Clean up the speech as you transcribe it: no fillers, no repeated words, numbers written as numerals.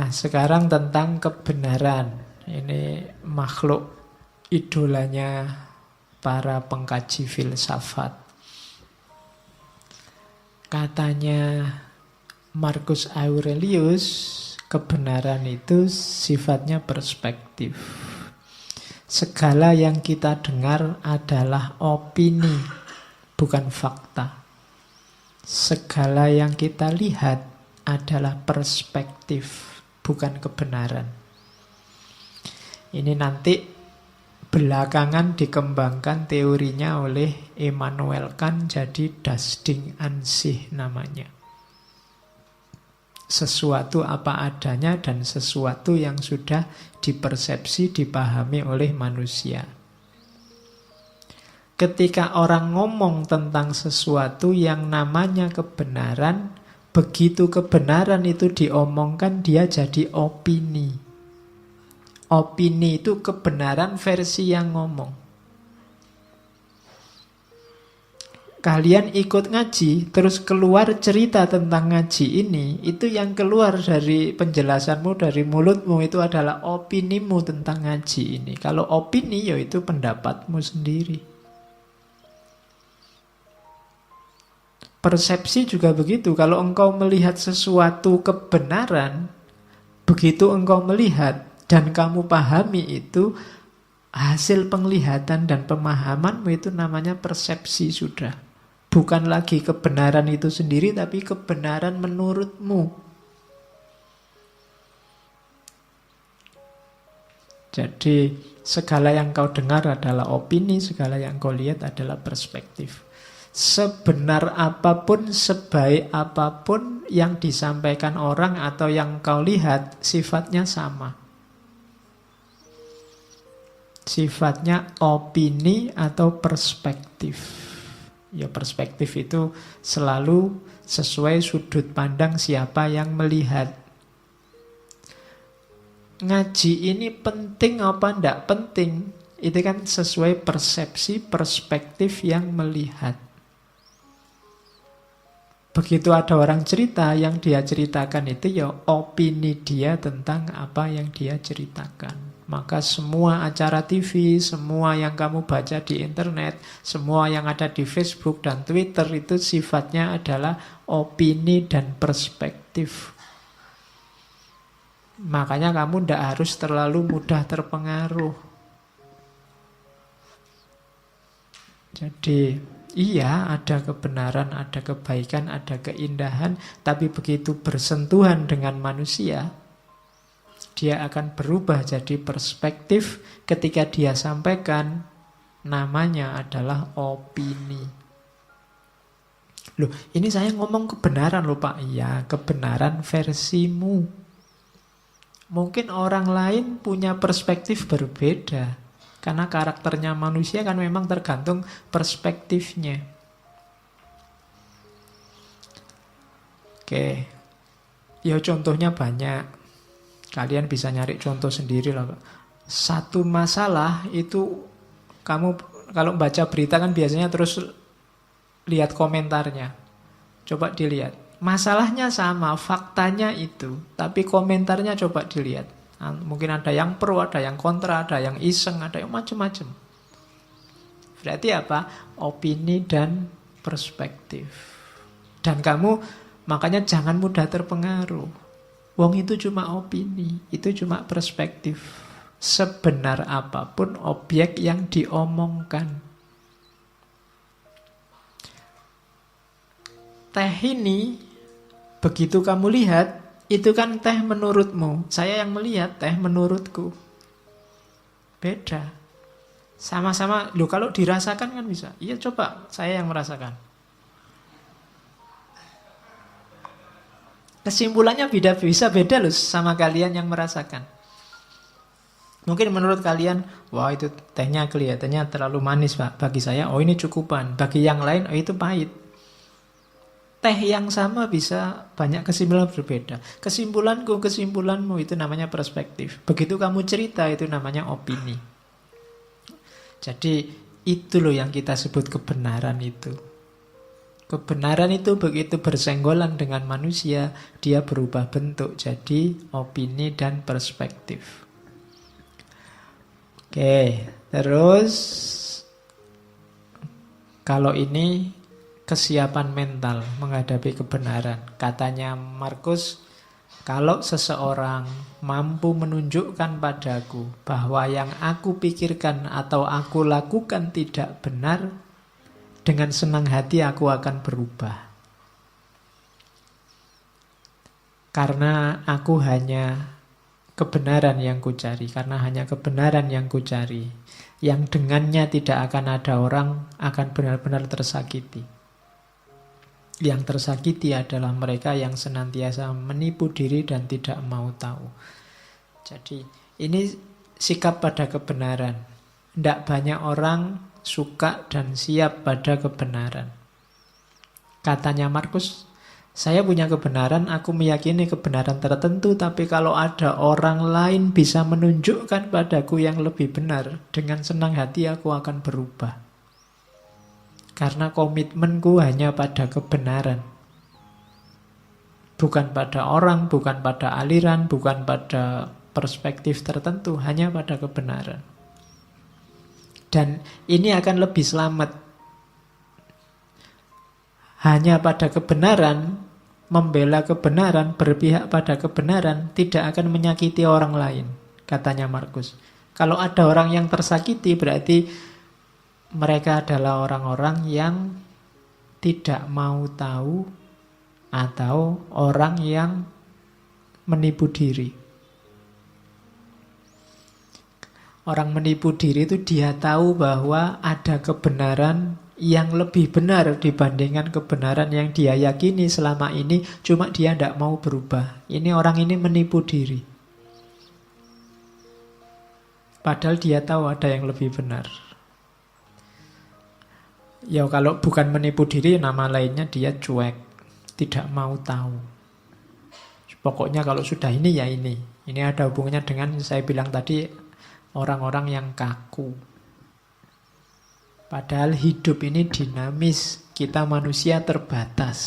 Sekarang tentang kebenaran. Ini makhluk idolanya para pengkaji filsafat. Katanya Marcus Aurelius, kebenaran itu sifatnya perspektif. Segala yang kita dengar adalah opini, bukan fakta. Segala yang kita lihat adalah perspektif, bukan kebenaran. Ini nanti belakangan dikembangkan teorinya oleh Immanuel Kant, jadi das Ding an sich namanya. Sesuatu apa adanya dan sesuatu yang sudah dipersepsi, dipahami oleh manusia. Ketika orang ngomong tentang sesuatu yang namanya kebenaran, begitu kebenaran itu diomongkan, dia jadi opini. Opini itu kebenaran versi yang ngomong. Kalian ikut ngaji, terus keluar cerita tentang ngaji ini, itu yang keluar dari penjelasanmu, dari mulutmu, itu adalah opinimu tentang ngaji ini. Kalau opini, yaitu pendapatmu sendiri. Persepsi juga begitu. Kalau engkau melihat sesuatu kebenaran, begitu engkau melihat dan kamu pahami itu, hasil penglihatan dan pemahamanmu itu namanya persepsi sudah. Bukan lagi kebenaran itu sendiri, tapi kebenaran menurutmu. Jadi segala yang kau dengar adalah opini, segala yang kau lihat adalah perspektif. Sebenar apapun, sebaik apapun yang disampaikan orang atau yang kau lihat, sifatnya sama. Sifatnya opini atau perspektif. Ya, perspektif itu selalu sesuai sudut pandang siapa yang melihat. Ngaji ini penting apa enggak penting? Itu kan sesuai persepsi, perspektif yang melihat. Begitu ada orang cerita, yang dia ceritakan itu ya opini dia tentang apa yang dia ceritakan. Maka semua acara TV, semua yang kamu baca di internet, semua yang ada di Facebook dan Twitter itu sifatnya adalah opini dan perspektif. Makanya kamu tidak harus terlalu mudah terpengaruh. Jadi iya, ada kebenaran, ada kebaikan, ada keindahan, tapi begitu bersentuhan dengan manusia, dia akan berubah jadi perspektif. Ketika dia sampaikan, namanya adalah opini. Loh, ini saya ngomong kebenaran loh Pak. Iya, kebenaran versimu. Mungkin orang lain punya perspektif berbeda. Karena karakternya manusia kan memang tergantung perspektifnya. Oke. Ya contohnya banyak. Kalian bisa nyari contoh sendiri lah Pak. Satu masalah itu kamu kalau baca berita kan biasanya terus lihat komentarnya. Coba dilihat. Masalahnya sama, faktanya itu, tapi komentarnya coba dilihat. Mungkin ada yang pro, ada yang kontra, ada yang iseng, ada yang macam-macam. Berarti apa? Opini dan perspektif. Dan kamu makanya jangan mudah terpengaruh. Wong itu cuma opini, itu cuma perspektif. Sebenar apapun objek yang diomongkan. Teh ini, begitu kamu lihat, itu kan teh menurutmu. Saya yang melihat teh menurutku. Beda. Sama-sama, loh kalau dirasakan kan bisa. Iya coba, saya yang merasakan. Kesimpulannya bisa beda loh sama kalian yang merasakan. Mungkin menurut kalian, wah itu tehnya kelihatannya terlalu manis Pak. Bagi saya, oh ini cukupan. Bagi yang lain, oh itu pahit. Teh yang sama bisa banyak kesimpulan berbeda. Kesimpulanku, kesimpulanmu itu namanya perspektif. Begitu kamu cerita itu namanya opini. Jadi itu loh yang kita sebut kebenaran itu. Kebenaran itu begitu bersenggolan dengan manusia, dia berubah bentuk jadi opini dan perspektif. Oke, terus kalau ini kesiapan mental menghadapi kebenaran. Katanya Markus, kalau seseorang mampu menunjukkan padaku bahwa yang aku pikirkan atau aku lakukan tidak benar, dengan senang hati aku akan berubah. Karena aku hanya kebenaran yang kucari, karena hanya kebenaran yang kucari, yang dengannya tidak akan ada orang akan benar-benar tersakiti. Yang tersakiti adalah mereka yang senantiasa menipu diri dan tidak mau tahu. Jadi ini sikap pada kebenaran. Tidak banyak orang suka dan siap pada kebenaran. Katanya Markus, saya punya kebenaran, aku meyakini kebenaran tertentu, tapi kalau ada orang lain bisa menunjukkan padaku yang lebih benar, dengan senang hati aku akan berubah. Karena komitmenku hanya pada kebenaran. Bukan pada orang, bukan pada aliran, bukan pada perspektif tertentu, hanya pada kebenaran. Dan ini akan lebih selamat. Hanya pada kebenaran, membela kebenaran, berpihak pada kebenaran, tidak akan menyakiti orang lain, katanya Markus. Kalau ada orang yang tersakiti, berarti mereka adalah orang-orang yang tidak mau tahu atau orang yang menipu diri. Orang menipu diri itu dia tahu bahwa ada kebenaran yang lebih benar dibandingkan kebenaran yang dia yakini selama ini, cuma dia tidak mau berubah. Ini orang ini menipu diri. Padahal dia tahu ada yang lebih benar. Ya kalau bukan menipu diri, nama lainnya dia cuek, tidak mau tahu. Pokoknya kalau sudah ini ya ini. Ini ada hubungannya dengan saya bilang tadi, orang-orang yang kaku. Padahal hidup ini dinamis, kita manusia terbatas.